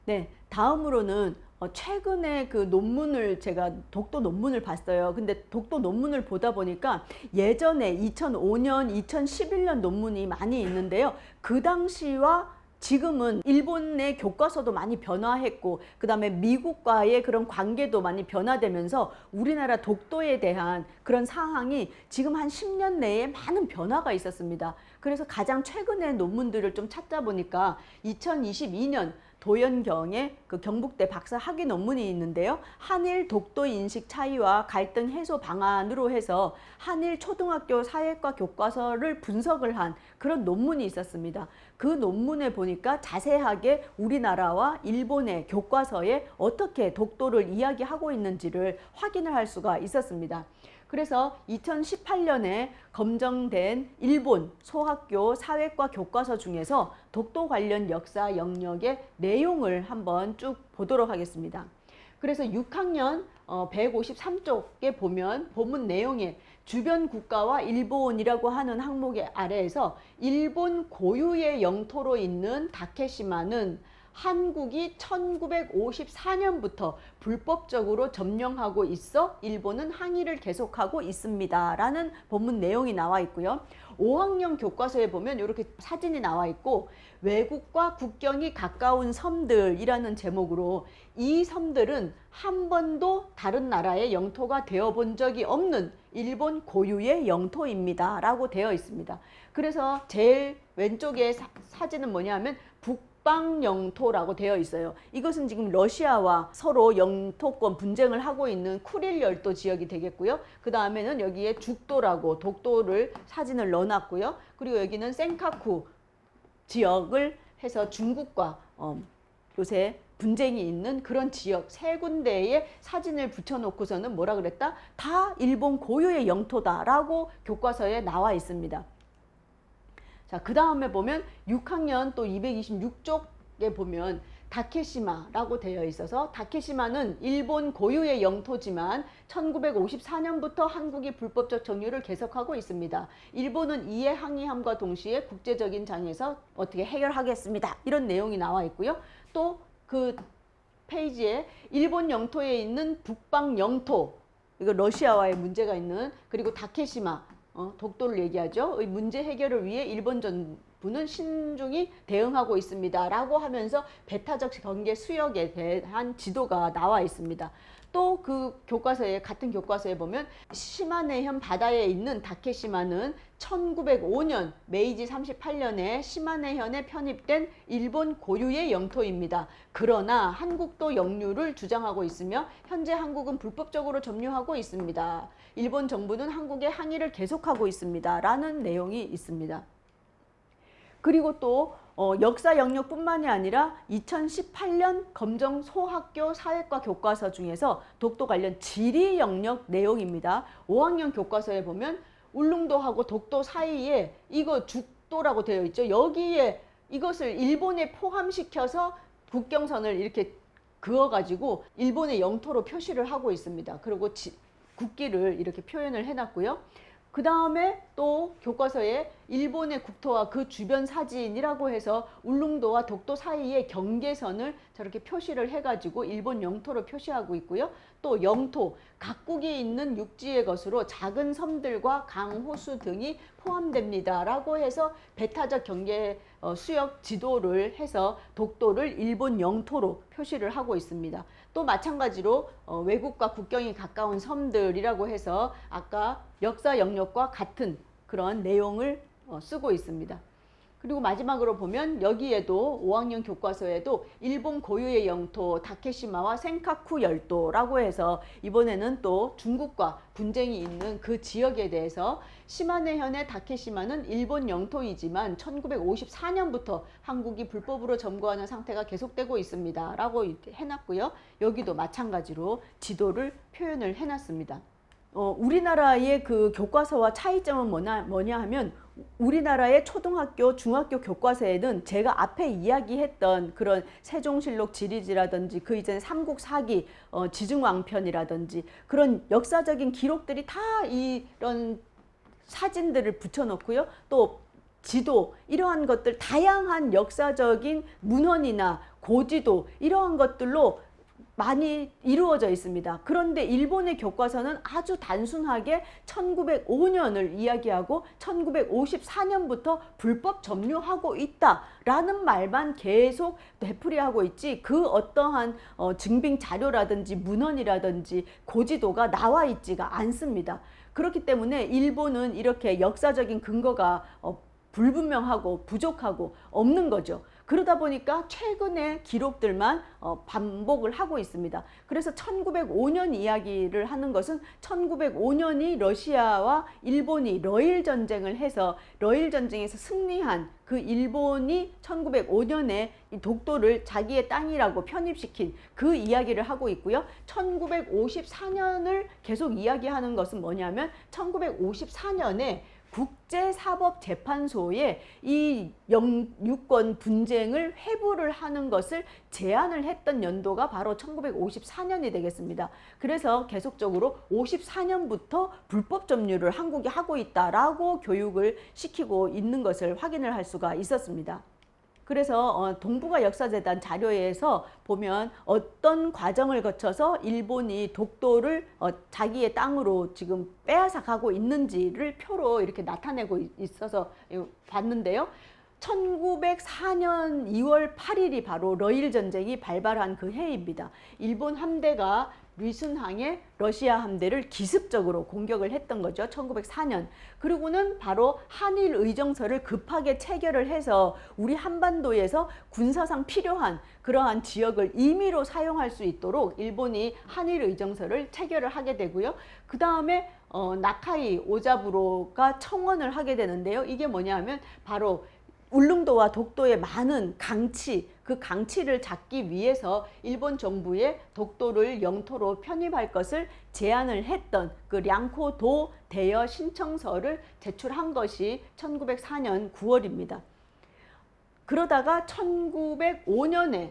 네, 다음으로는 최근에 그 논문을 제가 독도 논문을 봤어요. 근데 독도 논문을 보다 보니까 예전에 2005년, 2011년 논문이 많이 있는데요. 그 당시와 지금은 일본의 교과서도 많이 변화했고, 그 다음에 미국과의 그런 관계도 많이 변화되면서 우리나라 독도에 대한 그런 사항이 지금 한 10년 내에 많은 변화가 있었습니다. 그래서 가장 최근의 논문들을 좀 찾다 보니까 2022년 도연경의 그 경북대 박사 학위 논문이 있는데요. 한일 독도 인식 차이와 갈등 해소 방안으로 해서 한일 초등학교 사회과 교과서를 분석을 한 그런 논문이 있었습니다. 그 논문에 보니까 자세하게 우리나라와 일본의 교과서에 어떻게 독도를 이야기하고 있는지를 확인을 할 수가 있었습니다. 그래서 2018년에 검정된 일본 소학교 사회과 교과서 중에서 독도 관련 역사 영역의 내용을 한번 쭉 보도록 하겠습니다. 그래서 6학년 153쪽에 보면 본문 내용에 주변 국가와 일본이라고 하는 항목의 아래에서 일본 고유의 영토로 있는 다케시마는 한국이 1954년부터 불법적으로 점령하고 있어 일본은 항의를 계속하고 있습니다. 라는 본문 내용이 나와 있고요. 5학년 교과서에 보면 이렇게 사진이 나와 있고 외국과 국경이 가까운 섬들이라는 제목으로 이 섬들은 한 번도 다른 나라의 영토가 되어 본 적이 없는 일본 고유의 영토입니다. 라고 되어 있습니다. 그래서 제일 왼쪽에 사진은 뭐냐면 북방 영토라고 되어 있어요. 이것은 지금 러시아와 서로 영토권 분쟁을 하고 있는 쿠릴 열도 지역이 되겠고요. 그 다음에는 여기에 죽도라고 독도를 사진을 넣어놨고요. 그리고 여기는 센카쿠 지역을 해서 중국과 요새 분쟁이 있는 그런 지역 세 군데에 사진을 붙여놓고서는 뭐라 그랬다? 다 일본 고유의 영토다라고 교과서에 나와 있습니다. 자, 그 다음에 보면 6학년 또 226쪽에 보면 다케시마라고 되어 있어서 다케시마는 일본 고유의 영토지만 1954년부터 한국이 불법적 점유를 계속하고 있습니다. 일본은 이에 항의함과 동시에 국제적인 장에서 어떻게 해결하겠습니다. 이런 내용이 나와 있고요. 또 그 페이지에 일본 영토에 있는 북방 영토, 이거 러시아와의 문제가 있는, 그리고 다케시마 독도를 얘기하죠. 이 문제 해결을 위해 일본 정부는 신중히 대응하고 있습니다. 라고 하면서 배타적 경계 수역에 대한 지도가 나와 있습니다. 또 그 교과서에, 같은 교과서에 보면 시마네현 바다에 있는 다케시마는 1905년 메이지 38년에 시마네현에 편입된 일본 고유의 영토입니다. 그러나 한국도 영유를 주장하고 있으며 현재 한국은 불법적으로 점유하고 있습니다. 일본 정부는 한국의 항의를 계속하고 있습니다. 라는 내용이 있습니다. 그리고 또 역사 영역뿐만이 아니라 2018년 검정 소학교 사회과 교과서 중에서 독도 관련 지리 영역 내용입니다. 5학년 교과서에 보면 울릉도하고 독도 사이에 이거 죽도라고 되어 있죠. 여기에 이것을 일본에 포함시켜서 국경선을 이렇게 그어가지고 일본의 영토로 표시를 하고 있습니다. 그리고 국기를 이렇게 표현을 해놨고요. 그 다음에 또 교과서에 일본의 국토와 그 주변 사진이라고 해서 울릉도와 독도 사이의 경계선을 저렇게 표시를 해가지고 일본 영토로 표시하고 있고요. 또 영토, 각국이 있는 육지의 것으로 작은 섬들과 강, 호수 등이 포함됩니다. 라고 해서 배타적 경계 수역 지도를 해서 독도를 일본 영토로 표시를 하고 있습니다. 또 마찬가지로 외국과 국경이 가까운 섬들이라고 해서 아까 역사 영역과 같은 그런 내용을 쓰고 있습니다. 그리고 마지막으로 보면 여기에도 5학년 교과서에도 일본 고유의 영토 다케시마와 센카쿠 열도라고 해서 이번에는 또 중국과 분쟁이 있는 그 지역에 대해서 시마네현의 다케시마는 일본 영토이지만 1954년부터 한국이 불법으로 점거하는 상태가 계속되고 있습니다. 라고 해놨고요. 여기도 마찬가지로 지도를 표현을 해놨습니다. 우리나라의 그 교과서와 차이점은 뭐냐 하면 우리나라의 초등학교, 중학교 교과서에는 제가 앞에 이야기했던 그런 세종실록 지리지라든지 그 이전에 삼국사기, 지중왕편이라든지 그런 역사적인 기록들이 다 이런 사진들을 붙여놓고요. 또 지도, 이러한 것들, 다양한 역사적인 문헌이나 고지도, 이러한 것들로 많이 이루어져 있습니다. 그런데 일본의 교과서는 아주 단순하게 1905년을 이야기하고 1954년부터 불법 점유하고 있다라는 말만 계속 되풀이하고 있지, 그 어떠한 증빙 자료라든지 문헌이라든지 고지도가 나와 있지가 않습니다. 그렇기 때문에 일본은 이렇게 역사적인 근거가 불분명하고 부족하고 없는 거죠. 그러다 보니까 최근의 기록들만 반복을 하고 있습니다. 그래서 1905년 이야기를 하는 것은 1905년이 러시아와 일본이 러일 전쟁을 해서 러일 전쟁에서 승리한 그 일본이 1905년에 이 독도를 자기의 땅이라고 편입시킨 그 이야기를 하고 있고요. 1954년을 계속 이야기하는 것은 뭐냐면 1954년에 국제사법재판소에 이 영유권 분쟁을 회부를 하는 것을 제안을 했던 연도가 바로 1954년이 되겠습니다. 그래서 계속적으로 54년부터 불법 점유를 한국이 하고 있다라고 교육을 시키고 있는 것을 확인을 할 수가 있었습니다. 그래서 동북아 역사재단 자료에서 보면 어떤 과정을 거쳐서 일본이 독도를 자기의 땅으로 지금 빼앗아 가고 있는지를 표로 이렇게 나타내고 있어서 봤는데요. 1904년 2월 8일이 바로 러일 전쟁이 발발한 그 해입니다. 일본 함대가 리순항의 러시아 함대를 기습적으로 공격을 했던 거죠. 1904년. 그리고는 바로 한일 의정서를 급하게 체결을 해서 우리 한반도에서 군사상 필요한 그러한 지역을 임의로 사용할 수 있도록 일본이 한일 의정서를 체결을 하게 되고요. 그 다음에 나카이 오자부로가 청원을 하게 되는데요. 이게 뭐냐면 바로 울릉도와 독도의 많은 강치, 그 강치를 잡기 위해서 일본 정부에 독도를 영토로 편입할 것을 제안을 했던 그 량코도 대여 신청서를 제출한 것이 1904년 9월입니다. 그러다가 1905년에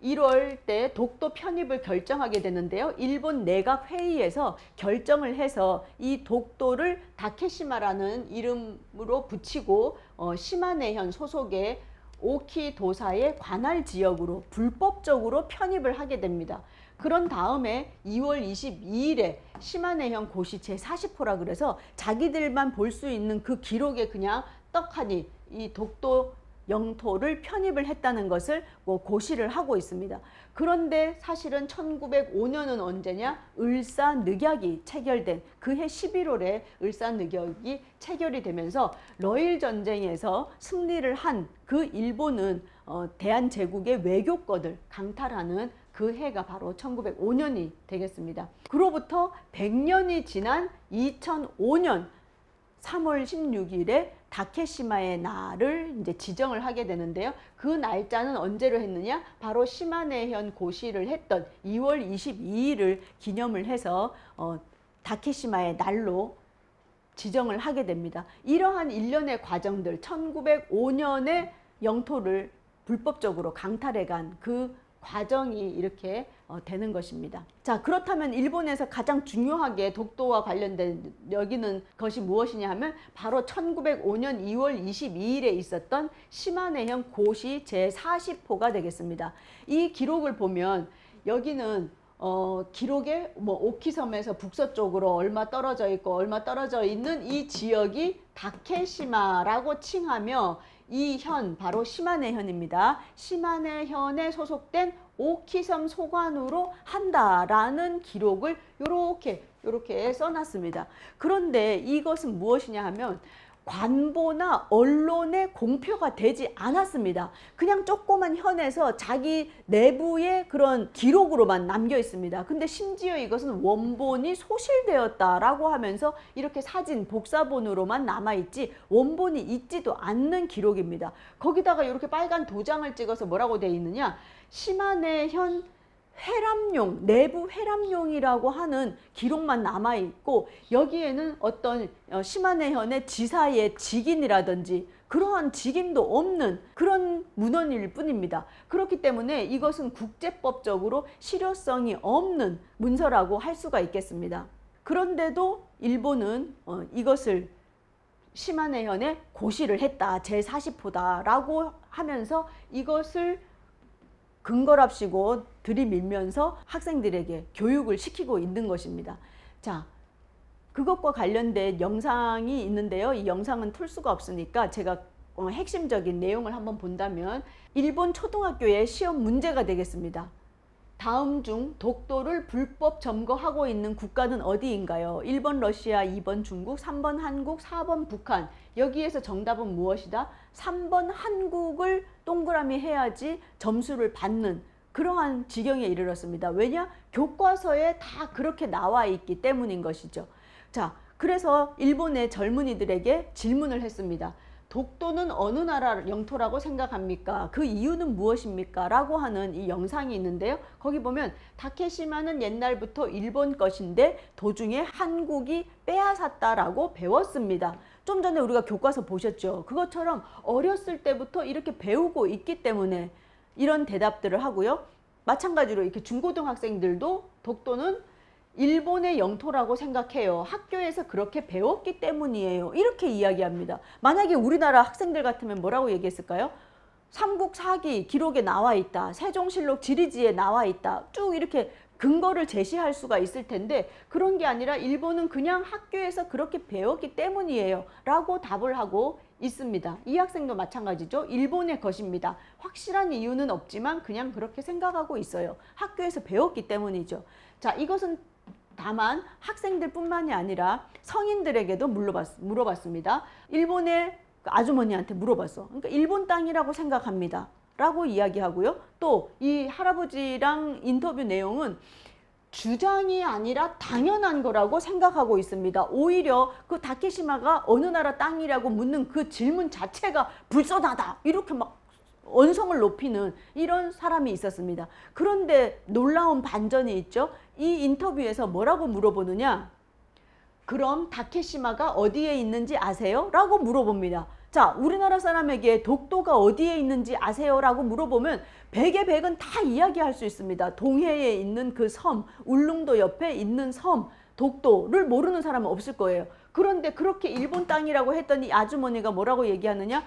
1월 때 독도 편입을 결정하게 되는데요. 일본 내각 회의에서 결정을 해서 이 독도를 다케시마라는 이름으로 붙이고 시마네현 소속의 오키도사의 관할 지역으로 불법적으로 편입을 하게 됩니다. 그런 다음에 2월 22일에 시마네현 고시 제40호라 그래서 자기들만 볼 수 있는 그 기록에 그냥 떡하니 이 독도 영토를 편입을 했다는 것을 고시를 하고 있습니다. 그런데 사실은 1905년은 언제냐? 을사늑약이 체결된 그해 11월에 을사늑약이 체결이 되면서 러일 전쟁에서 승리를 한 그 일본은 대한제국의 외교권을 강탈하는 그 해가 바로 1905년이 되겠습니다. 그로부터 100년이 지난 2005년 3월 16일에 다케시마의 날을 이제 지정을 하게 되는데요. 그 날짜는 언제로 했느냐? 바로 시마네현 고시를 했던 2월 22일을 기념을 해서 다케시마의 날로 지정을 하게 됩니다. 이러한 일련의 과정들, 1905년에 영토를 불법적으로 강탈해 간 그 과정이 이렇게 되는 것입니다. 자, 그렇다면 일본에서 가장 중요하게 독도와 관련된 여기는 것이 무엇이냐 하면 바로 1905년 2월 22일에 있었던 시마네현 고시 제40호가 되겠습니다. 이 기록을 보면 여기는 기록에 오키섬에서 북서쪽으로 얼마 떨어져 있고 얼마 떨어져 있는 이 지역이 다케시마라고 칭하며 이 현 바로 시마네현입니다. 시마네현에 소속된 오키섬 소관으로 한다라는 기록을 요렇게 써놨습니다. 그런데 이것은 무엇이냐 하면 관보나 언론에 공표가 되지 않았습니다. 그냥 조그만 현에서 자기 내부의 그런 기록으로만 남겨 있습니다. 근데 심지어 이것은 원본이 소실되었다라고 하면서 이렇게 사진 복사본으로만 남아있지 원본이 있지도 않는 기록입니다. 거기다가 이렇게 빨간 도장을 찍어서 뭐라고 되어 있느냐? 시마네현 회람용, 내부 회람용이라고 하는 기록만 남아있고 여기에는 어떤 시마네현의 지사의 직인이라든지 그러한 직인도 없는 그런 문헌일 뿐입니다. 그렇기 때문에 이것은 국제법적으로 실효성이 없는 문서라고 할 수가 있겠습니다. 그런데도 일본은 이것을 시마네현에 고시를 했다. 제40호다라고 하면서 이것을 근거랍시고 들이밀면서 학생들에게 교육을 시키고 있는 것입니다. 자, 그것과 관련된 영상이 있는데요. 이 영상은 틀 수가 없으니까 제가 핵심적인 내용을 한번 본다면 일본 초등학교의 시험 문제가 되겠습니다. 다음 중 독도를 불법 점거하고 있는 국가는 어디인가요? 1번 러시아, 2번 중국, 3번 한국, 4번 북한. 여기에서 정답은 무엇이다? 3번 한국을 동그라미 해야지 점수를 받는 그러한 지경에 이르렀습니다. 왜냐? 교과서에 다 그렇게 나와 있기 때문인 것이죠. 자, 그래서 일본의 젊은이들에게 질문을 했습니다. 독도는 어느 나라 영토라고 생각합니까? 그 이유는 무엇입니까? 라고 하는 이 영상이 있는데요. 거기 보면 다케시마는 옛날부터 일본 것인데 도중에 한국이 빼앗았다라고 배웠습니다. 좀 전에 우리가 교과서 보셨죠? 그것처럼 어렸을 때부터 이렇게 배우고 있기 때문에 이런 대답들을 하고요. 마찬가지로 이렇게 중고등학생들도 독도는 일본의 영토라고 생각해요. 학교에서 그렇게 배웠기 때문이에요. 이렇게 이야기합니다. 만약에 우리나라 학생들 같으면 뭐라고 얘기했을까요? 삼국사기 기록에 나와 있다. 세종실록 지리지에 나와 있다. 쭉 이렇게 근거를 제시할 수가 있을 텐데 그런 게 아니라 일본은 그냥 학교에서 그렇게 배웠기 때문이에요. 라고 답을 하고 있습니다. 이 학생도 마찬가지죠. 일본의 것입니다. 확실한 이유는 없지만 그냥 그렇게 생각하고 있어요. 학교에서 배웠기 때문이죠. 자, 이것은 다만 학생들 뿐만이 아니라 성인들에게도 물어봤습니다. 일본의 아주머니한테 물어봤어. 그러니까 일본 땅이라고 생각합니다. 라고 이야기하고요. 또 이 할아버지랑 인터뷰 내용은 주장이 아니라 당연한 거라고 생각하고 있습니다. 오히려 그 다케시마가 어느 나라 땅이라고 묻는 그 질문 자체가 불선하다. 이렇게 막 언성을 높이는 이런 사람이 있었습니다. 그런데 놀라운 반전이 있죠. 이 인터뷰에서 뭐라고 물어보느냐? 그럼 다케시마가 어디에 있는지 아세요? 라고 물어봅니다. 자, 우리나라 사람에게 독도가 어디에 있는지 아세요? 라고 물어보면 100의 100은 다 이야기할 수 있습니다. 동해에 있는 그 섬, 울릉도 옆에 있는 섬, 독도를 모르는 사람은 없을 거예요. 그런데 그렇게 일본 땅이라고 했더니 아주머니가 뭐라고 얘기하느냐?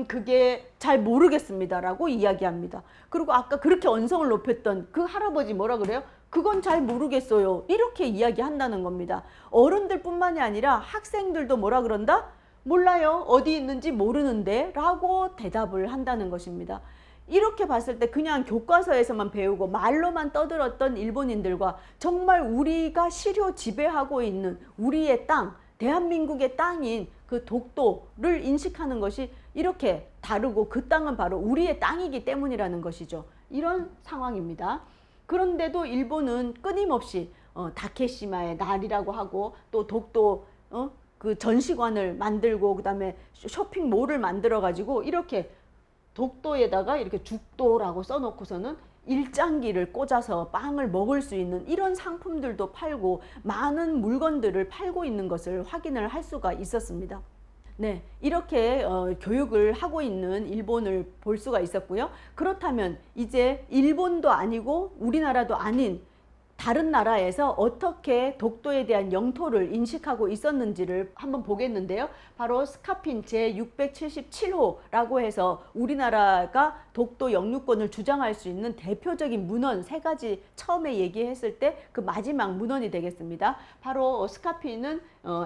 그게 잘 모르겠습니다. 라고 이야기합니다. 그리고 아까 그렇게 언성을 높였던 그 할아버지 뭐라 그래요? 그건 잘 모르겠어요. 이렇게 이야기한다는 겁니다. 어른들 뿐만이 아니라 학생들도 뭐라 그런다? 몰라요. 어디 있는지 모르는데 라고 대답을 한다는 것입니다. 이렇게 봤을 때 그냥 교과서에서만 배우고 말로만 떠들었던 일본인들과 정말 우리가 실효 지배하고 있는 우리의 땅, 대한민국의 땅인 그 독도를 인식하는 것이 이렇게 다르고 그 땅은 바로 우리의 땅이기 때문이라는 것이죠. 이런 상황입니다. 그런데도 일본은 끊임없이 다케시마의 날이라고 하고 또 독도 그 전시관을 만들고 그다음에 쇼핑몰을 만들어 가지고 이렇게 독도에다가 이렇게 죽도라고 써놓고서는 일장기를 꽂아서 빵을 먹을 수 있는 이런 상품들도 팔고 많은 물건들을 팔고 있는 것을 확인을 할 수가 있었습니다. 네, 이렇게 교육을 하고 있는 일본을 볼 수가 있었고요. 그렇다면 이제 일본도 아니고 우리나라도 아닌 다른 나라에서 어떻게 독도에 대한 영토를 인식하고 있었는지를 한번 보겠는데요. 바로 스카핀 제677호라고 해서 우리나라가 독도 영유권을 주장할 수 있는 대표적인 문헌 3가지 처음에 얘기했을 때 그 마지막 문헌이 되겠습니다. 바로 스카핀은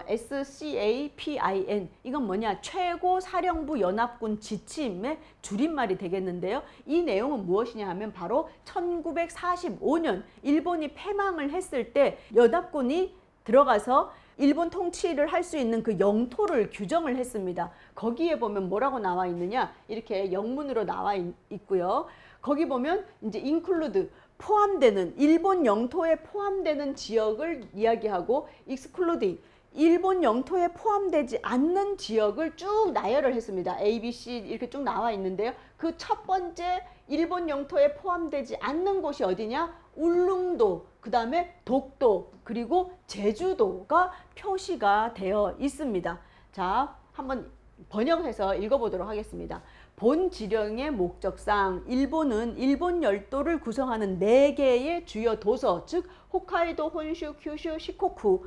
SCAPIN 이건 뭐냐? 최고사령부 연합군 지침의 줄임말이 되겠는데요. 이 내용은 무엇이냐 하면 바로 1945년 일본이 패망을 했을 때 연합군이 들어가서 일본 통치를 할 수 있는 그 영토를 규정을 했습니다. 거기에 보면 뭐라고 나와 있느냐? 이렇게 영문으로 나와 있고요. 거기 보면 이제 include 포함되는 일본 영토에 포함되는 지역을 이야기하고 exclude 일본 영토에 포함되지 않는 지역을 쭉 나열을 했습니다. A, B, C 이렇게 쭉 나와 있는데요. 그 첫 번째 일본 영토에 포함되지 않는 곳이 어디냐? 울릉도, 그 다음에 독도, 그리고 제주도가 표시가 되어 있습니다. 자, 한번 번역해서 읽어보도록 하겠습니다. 본 지령의 목적상 일본은 일본 열도를 구성하는 4개의 주요 도서, 즉 홋카이도, 혼슈, 큐슈, 시코쿠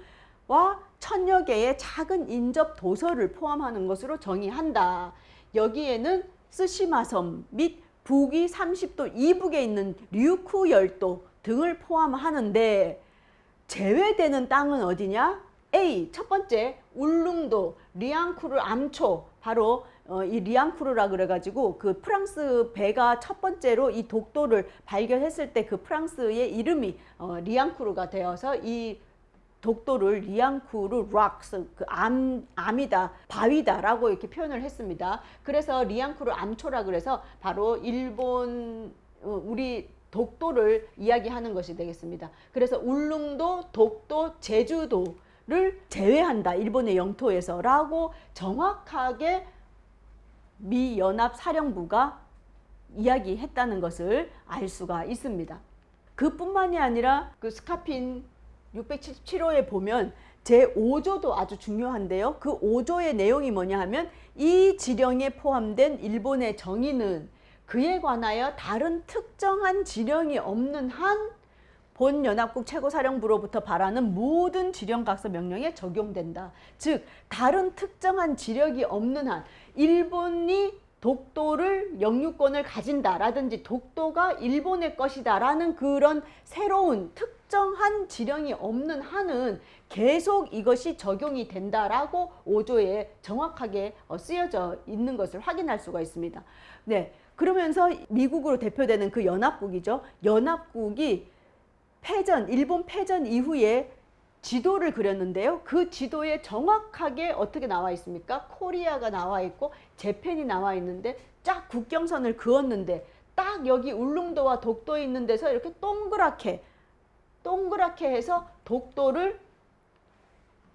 천여 개의 작은 인접 도서를 포함하는 것으로 정의한다. 여기에는 쓰시마섬 및 북위 30도 이북에 있는 류쿠 열도 등을 포함하는데 제외되는 땅은 어디냐? A. 첫 번째 울릉도, 리앙쿠르 암초, 바로 이 리앙쿠르라 그래가지고 그 프랑스 배가 첫 번째로 이 독도를 발견했을 때 그 프랑스의 이름이 리앙쿠르가 되어서 이 독도를 리앙쿠르 락스, 그 암이다, 바위다라고 이렇게 표현을 했습니다. 그래서 리앙쿠르 암초라 그래서 바로 일본 우리 독도를 이야기하는 것이 되겠습니다. 그래서 울릉도, 독도, 제주도를 제외한다. 일본의 영토에서 라고 정확하게 미 연합사령부가 이야기했다는 것을 알 수가 있습니다. 그뿐만이 아니라 그 스카핀 677호에 보면 제5조도 아주 중요한데요. 그 5조의 내용이 뭐냐 하면 이 지령에 포함된 일본의 정의는 그에 관하여 다른 특정한 지령이 없는 한 본 연합국 최고사령부로부터 바라는 모든 지령각서 명령에 적용된다. 즉 다른 특정한 지령이 없는 한 일본이 독도를 영유권을 가진다라든지 독도가 일본의 것이다라는 그런 새로운 특정한 지령이 없는 한은 계속 이것이 적용이 된다라고 5조에 정확하게 쓰여져 있는 것을 확인할 수가 있습니다. 네, 그러면서 미국으로 대표되는 그 연합국이죠. 연합국이 일본 패전 이후에 지도를 그렸는데요. 그 지도에 정확하게 어떻게 나와 있습니까? 코리아가 나와 있고 재팬이 나와 있는데 쫙 국경선을 그었는데 딱 여기 울릉도와 독도에 있는 데서 이렇게 동그랗게 해서 독도를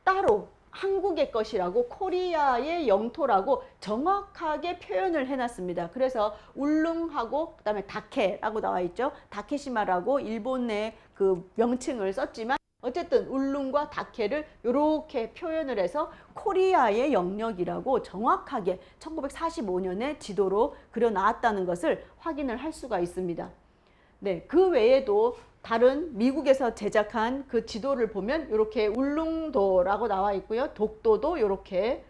따로 한국의 것이라고 코리아의 영토라고 정확하게 표현을 해놨습니다. 그래서 울릉하고 그다음에 다케라고 나와 있죠. 다케시마라고 일본의 그 명칭을 썼지만 어쨌든 울릉과 다케를 이렇게 표현을 해서 코리아의 영역이라고 정확하게 1945년에 지도로 그려놨다는 것을 확인을 할 수가 있습니다. 네, 그 외에도 다른 미국에서 제작한 그 지도를 보면 이렇게 울릉도라고 나와 있고요. 독도도 이렇게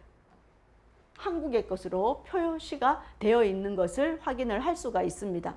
한국의 것으로 표시가 되어 있는 것을 확인을 할 수가 있습니다.